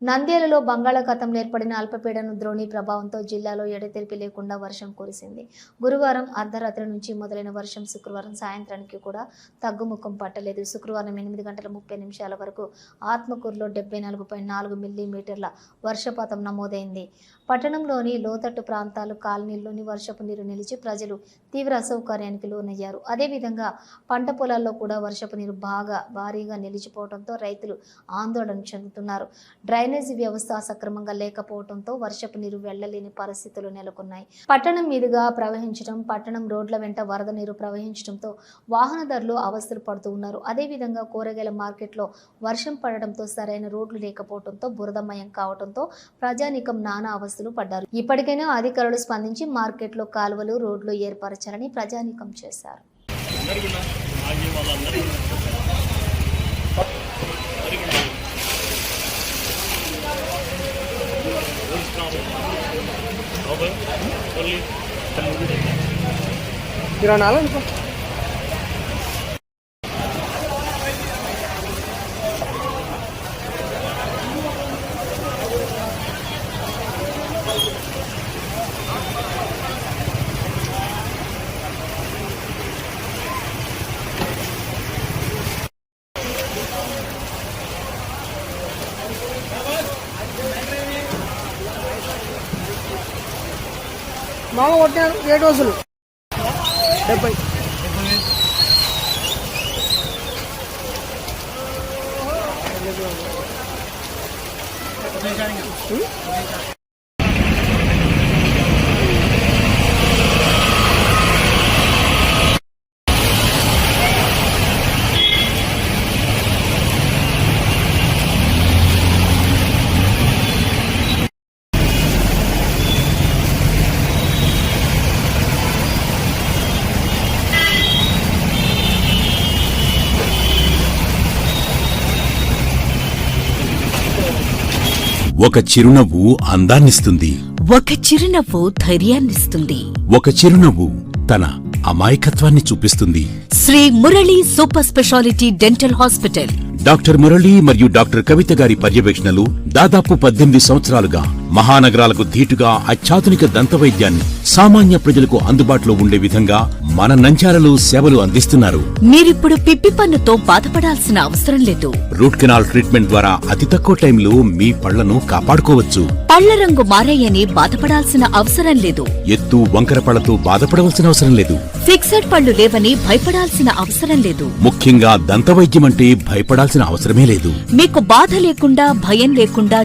నంద్యాలలో బంగాళాఖాతంలో ఏర్పడిన అల్పపీడనం ద్రోణి ప్రభావంతో జిల్లాలో ఎడతెరిపి లేకుండా వర్షం కురిసింది. గురువారం అర్ధరాత్రి నుంచి మొదలైన వర్షం శుక్రవారం సాయంత్రానికి కూడా తగ్గుముఖం పట్టలేదు. శుక్రవారం 8:30 వరకు ఆత్మకూరులో 74.4 మిల్లీమీటర్ల వర్షపాతం నమోదైంది. పట్టణంలోని లోతట్టు ప్రాంతాలు, కాలనీల్లోని వర్షపు నీరు నిలిచి ప్రజలు తీవ్ర అసౌకర్యానికి లోనయ్యారు. అదేవిధంగా పంట పొలాల్లో కూడా వర్షపు నీరు భారీగా నిలిచిపోవడంతో రైతులు ఆందోళన చెందుతున్నారు. డ్రైనేజీ వ్యవస్థ సక్రమంగా లేకపోవడంతో వర్షపు నీరు వెళ్లలేని పరిస్థితులు నెలకొన్నాయి. పట్టణం మీదుగా ప్రవహించడం, పట్టణం రోడ్ల వెంట వరద నీరు ప్రవహించడంతో వాహనదారులు అవస్థలు పడుతూ ఉన్నారు. అదేవిధంగా కూరగాయల మార్కెట్లో వర్షం పడడంతో సరైన రోడ్లు లేకపోవడంతో బురదమయం కావడంతో ప్రజానీకం నానా అవస్థలు పడ్డారు. ఇప్పటికైనా అధికారులు స్పందించి మార్కెట్లో కాలువలు, రోడ్లు ఏర్పరచాలని ప్రజానీకం చేశారు. మామ కొట్టాను 7 రోజులు 70. ఒక చిరునవ్వు అందాన్నిస్తుంది. ఒక చిరునవ్వు ధైర్యాన్నిస్తుంది. ఒక చిరునవ్వు తన అమాయకత్వాన్ని చూపిస్తుంది. Shri Murali super speciality dental hospital. Doctor Murali మరియు డాక్టర్ కవిత గారి పర్యవేక్షణలు దాదాపు 18 సంవత్సరాలుగా మహానగరాలకు ధీటుగా అత్యాధునిక దంతవైద్యాన్ని సామాన్య ప్రజలకు అందుబాటులో ఉండే విధంగా మన నంద్యాలలో సేవలు అందిస్తున్నారు. మీరిప్పుడు పిప్పి పన్నుతో బాధపడాల్సిన అవసరం లేదు. రూట్ కెనాల్ ట్రీట్మెంట్ ద్వారా అతి తక్కువ టైంలో మీ పళ్లను కాపాడుకోవచ్చు. పళ్ల రంగు మారాయని బాధపడాల్సిన అవసరం లేదు. ఎత్తు వంకర పళ్లతో బాధపడవలసిన అవసరం లేదు. ఫిక్సెడ్ పళ్లు లేవని భయపడాల్సిన అవసరం లేదు. ముఖ్యంగా దంతవైద్యం అంటే భయపడాల్సిన అవసరమే లేదు. మీకు బాధ లేకుండా, భయం లేకుండా